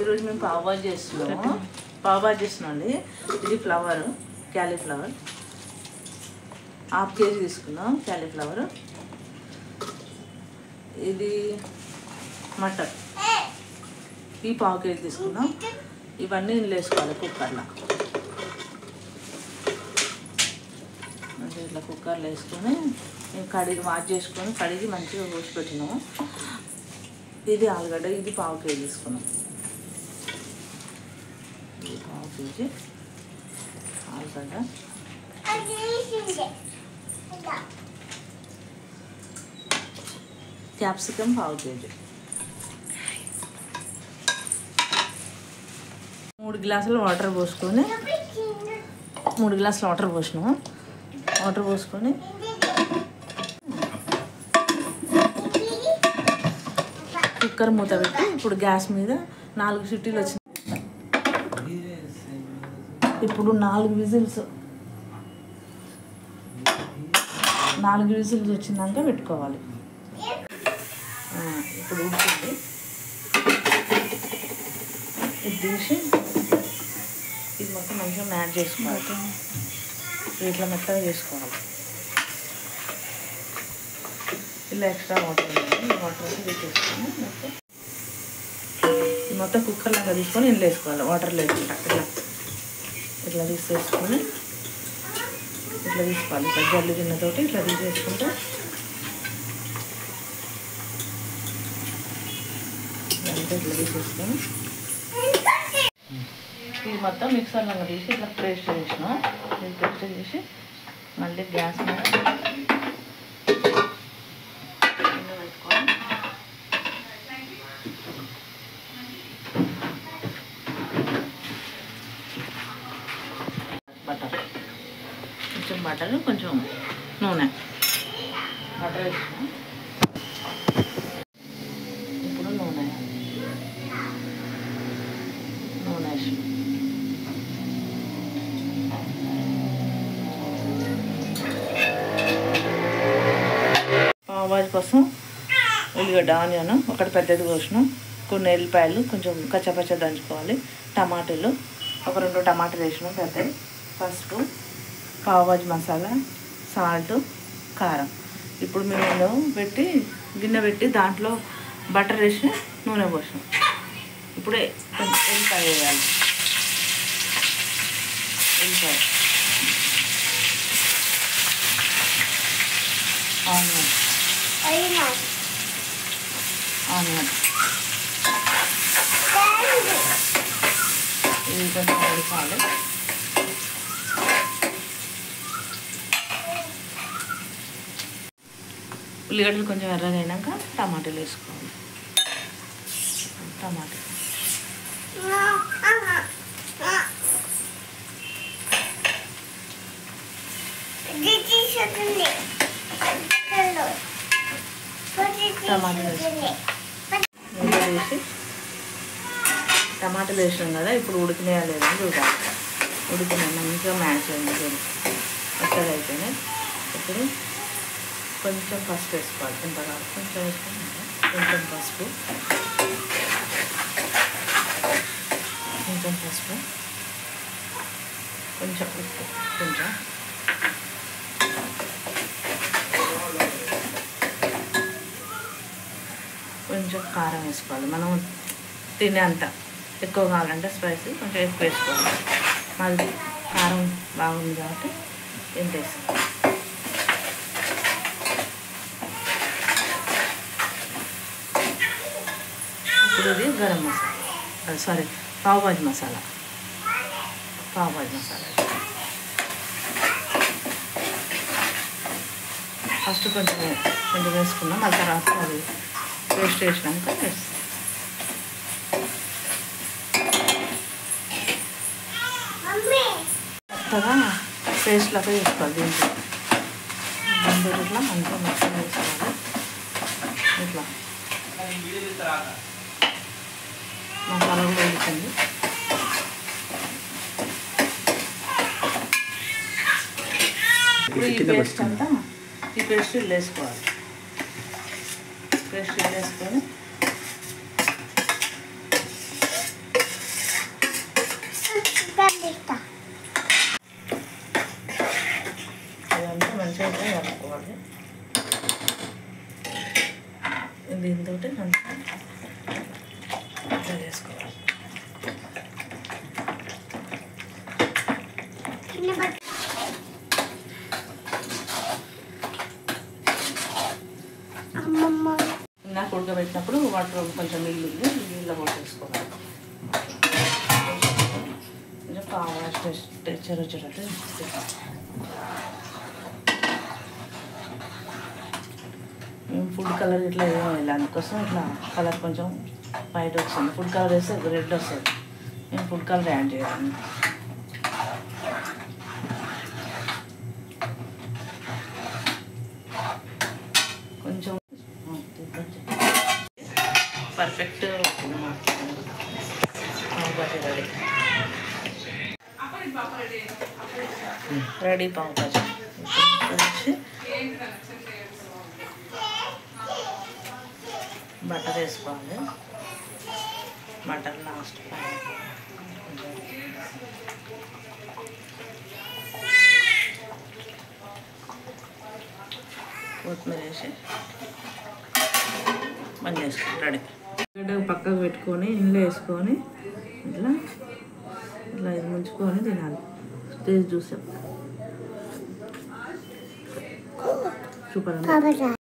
ఈరోజు మేము పావుబాజీ చేస్తున్నాము. పావుబాజీ చేస్తున్నాండి. ఇది ఫ్లవర్, క్యాలీఫ్లవర్ ½ కేజీ తీసుకున్నాం. క్యాలీఫ్లవర్, ఇది మటర్, ఈ ½ కేజీ తీసుకున్నాం. ఇవన్నీ ఇందులో వేసుకోవాలి కుక్కర్లో. అంటే ఇట్లా కుక్కర్లో వేసుకొని కడిగి వాష్ చేసుకొని కడిగి మంచిగా పోసి పెట్టినాము. ఇది ఆలుగడ్డ, ఇది ½ కేజీ తీసుకున్నాం. ఇది ½ కేజీ ఆలుగడ్డ, క్యాప్సికమ్ ½ కేజీ, 3 గ్లాసులు వాటర్ పోసుకొని 3 గ్లాసులు వాటర్ పోసినాము. వాటర్ పోసుకొని కుక్కర్ మూత పెట్టి ఇప్పుడు గ్యాస్ మీద 4 సిటీలు వచ్చినాయి. ఇప్పుడు 4 విజిల్స్ వచ్చిందాక పెట్టుకోవాలి. ఇప్పుడు ఉడికింది. ఇది తీసి ఇది మొత్తం మంచిగా మ్యాచ్ చేసుకోవాలి. ఇట్లా మెత్తగా చేసుకోవాలి. ఇలా ఎక్స్ట్రా వాటర్ ఉంది, వాటర్ తీసేసుకొని మొత్తం కుక్కర్ లాగా తీసుకొని ఇంట్లో వేసుకోవాలి. వాటర్లో వేసుకుంటా ఇట్లా తీసేసుకొని ఇట్లా తీసుకోవాలి. ఇట్లా జల్లు గిన్నెతోటి ఇట్లా తీసేసుకుంటే ఇట్లా తీసేసుకొని ఇది మొత్తం మిక్సర్ లాగా తీసి ఇట్లా పేస్ట్ చేసిన. ఇది పేస్ట్ చేసి మళ్ళీ గ్యాస్ మీద పెట్టుకోవాలి. బటర్, కొంచెం బటర్, కొంచెం నూనె. బటర్ వేసిన. ఇప్పుడు నూనె వేసిన. పావుబాజీ కోసం ఉల్లిగడ్డ, ఆనియన్ ఒకటి పెద్దది కోసినాం. కొన్ని ఎల్లిపాయలు కొంచెం కచ్చపచ్చ దంచుకోవాలి. టమాటాలు ఒక 2 టమాటాలు వేసినాం పెద్దవి. పసుపు, పావుబాజీ మసాలా, సాల్ట్, కారం. ఇప్పుడు మేము గిన్నె పెట్టి దాంట్లో బటర్ వేసి నూనె పోసినాం. ఇప్పుడే ఎల్లిపాయ వేయాలి. ఎల్లిపాయ, ఆనియన్ ఇది కొంచెం ఉడకాలి. ఉల్లిగడ్డలు కొంచెం ఎర్రగా అయినాక టమాటాలు వేసుకోవాలి. టమాటా వేసి టమాటాలు వేసినాం కదా. ఇప్పుడు ఉడికినాయా లేదని చూడాలి. ఉడికినా మంచిగా మ్యాచ్ అయింది. మెత్తగా అయిపోయినాయి. ఇప్పుడు కొంచెం పసుపు వేసుకోవాలి. ఎంత కాదు కొంచెం వేసుకుంటే కొంచెం పసుపు, కొంచెం పసుపు, కొంచెం ఉప్పు, కొంచెం కారం వేసుకోవాలి. మనం తినే అంత ఎక్కువ కావాలంటే స్పైసీ కొంచెం ఎక్కువ వేసుకోవాలి. మళ్ళీ కారం బాగుంది కాబట్టి ఎంత వేసుకోవాలి. ఇప్పుడు ఇది గరం మసాలా, పావుబాజీ మసాలా. ఫస్ట్ కొంచెం వేసుకున్నాం. మళ్ళీ తర్వాత అది పేస్ట్ వేసినాక వేస్తాం. కొత్తగా పేస్ట్ లాగా వేసుకోవాలి. దీంట్లో ఇట్లా అంతా మొత్తం వేసుకోవాలి. ఇట్లా మసాలా కూడా వేస్తుంది. ఇప్పుడు ఈ పేస్ట్ అంతా వేసుకోవాలి. పేస్ట్ వేసుకొని వేసుకోవాలి. నాకు ఉడకబెట్టినప్పుడు వాటర్ కొంచెం నీళ్ళు నీళ్ళలో పోసేసుకోవాలి. కొంచెం కావాల్సిన టెక్స్చర్ వచ్చేటట్టు మేము ఫుడ్ కలర్ ఇట్లా ఏమేయాలి, అందుకోసం ఇట్లా కలర్ కొంచెం వైట్ వచ్చింది. ఫుడ్ కలర్ వేస్తే రెడ్ వస్తుంది, మేము ఫుడ్ కలర్ యాడ్ చేయాలి. కొంచెం పర్ఫెక్ట్ రెడీ పావు భాజీ. బటర్ వేసుకోవాలి. బటర్ లాస్ట్ కొత్తిమీర వేసి బంద్ చేసుకోండి. రెడీ. పక్కకు పెట్టుకొని ఇంట్లో వేసుకొని ఇట్లా ఇట్లా ఇది ముంచుకొని తినాలి. టేస్ట్ చూసాం, సూపర్.